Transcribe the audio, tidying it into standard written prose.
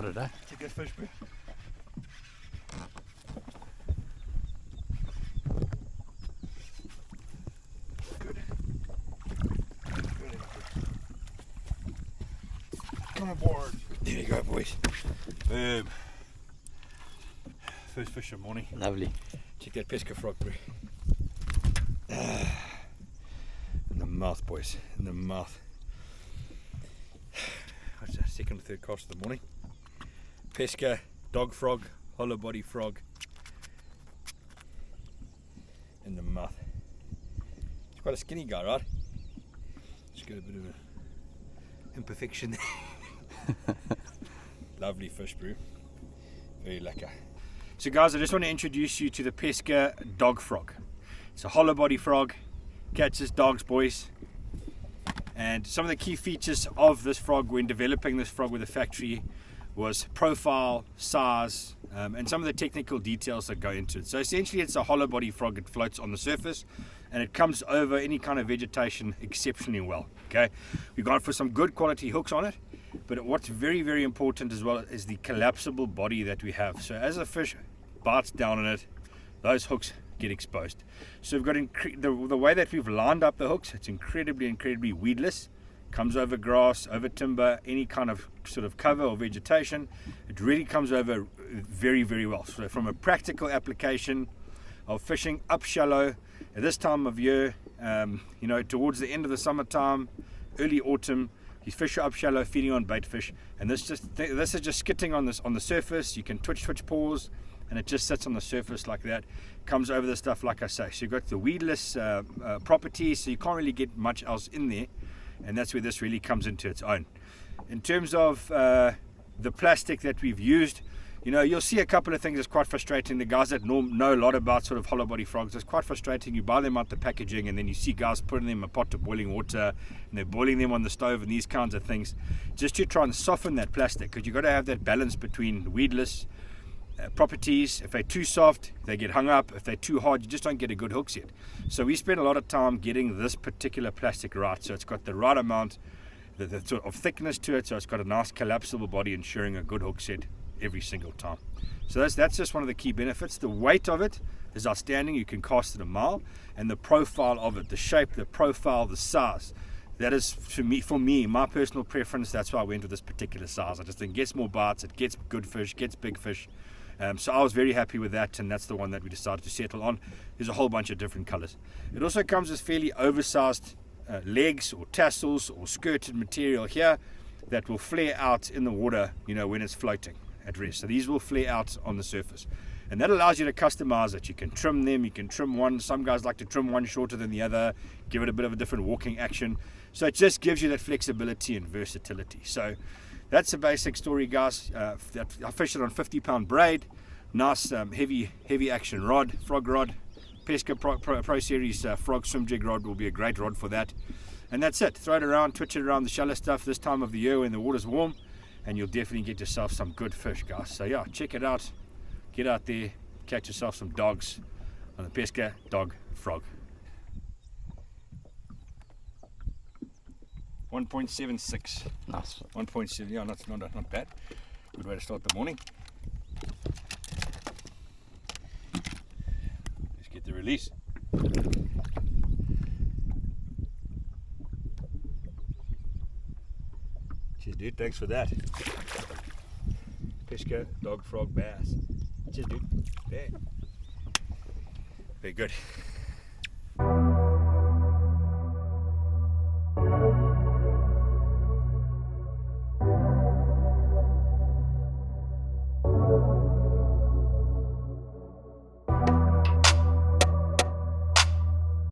Got it, eh? It's a good fish, bro. Good. Good. Come aboard. There you go, boys. Boom. First fish of the morning. Lovely. Check that pesca frog, bro. In the mouth, boys. In the mouth. What's that? Second or third cast of the morning. Pesca, dog frog, hollow body frog. In the mouth. It's quite a skinny guy, right? Just got a bit of an imperfection there. Lovely fish, bro. Very lekker. So guys, I just want to introduce you to the Pesca dog frog. It's a hollow body frog, catches dogs, boys. And some of the key features of this frog when developing this frog with the factory was profile, size, and some of the technical details that go into it. So essentially it's a hollow body frog. It floats on the surface and it comes over any kind of vegetation exceptionally well. Okay, we've gone for some good quality hooks on it, but what's very, very important as well is the collapsible body that we have. So as a fish bites down on it, those hooks get exposed. So we've got the way that we've lined up the hooks, it's incredibly weedless. Comes over grass, over timber, any kind of sort of cover or vegetation. It really comes over very, very well. So from a practical application of fishing up shallow at this time of year, you know, towards the end of the summertime, early autumn, you fish up shallow feeding on bait fish, and this is just skitting on the surface. You can twitch paws, and it just sits on the surface like that. Comes over the stuff, like I say. So you've got the weedless properties, so you can't really get much else in there, and that's where this really comes into its own. In terms of the plastic that we've used, you know, you'll see a couple of things that's quite frustrating. The guys that know a lot about sort of hollow body frogs, it's quite frustrating. You buy them out the packaging and then you see guys putting them in a pot of boiling water and they're boiling them on the stove and these kinds of things, just to try and soften that plastic, because you've got to have that balance between weedless properties. If they're too soft, they get hung up. If they're too hard, you just don't get a good hook set. So we spend a lot of time getting this particular plastic right, so it's got the right amount, the sort of thickness to it, so it's got a nice collapsible body, ensuring a good hook set every single time. So that's just one of the key benefits. The weight of it is outstanding. You can cast it a mile, and the profile of it, the shape, the profile, the size, that is for me my personal preference. That's why I went with this particular size. I just think it gets more bites, it gets good fish, gets big fish. So I was very happy with that, and that's the one that we decided to settle on. There's a whole bunch of different colors. It also comes with fairly oversized legs or tassels or skirted material here that will flare out in the water, you know, when it's floating at rest. So these will flare out on the surface, and that allows you to customize it. You can trim them, you can trim one. Some guys like to trim one shorter than the other, give it a bit of a different walking action. So it just gives you that flexibility and versatility. So that's the basic story, guys. I fished it on 50-pound braid, nice heavy action rod, frog rod. Pesca Pro Series frog swim jig rod will be a great rod for that. And that's it. Throw it around, twitch it around the shallow stuff this time of the year when the water's warm, and you'll definitely get yourself some good fish, guys. So yeah, check it out. Get out there, catch yourself some dogs on the Pesca dog frog. 1.76. Nice. 1.7, yeah, not bad. Good way to start the morning. Let's get the release. Cheers, dude. Thanks for that. Pesca dog frog bass. Cheers, dude. Bang. Very good.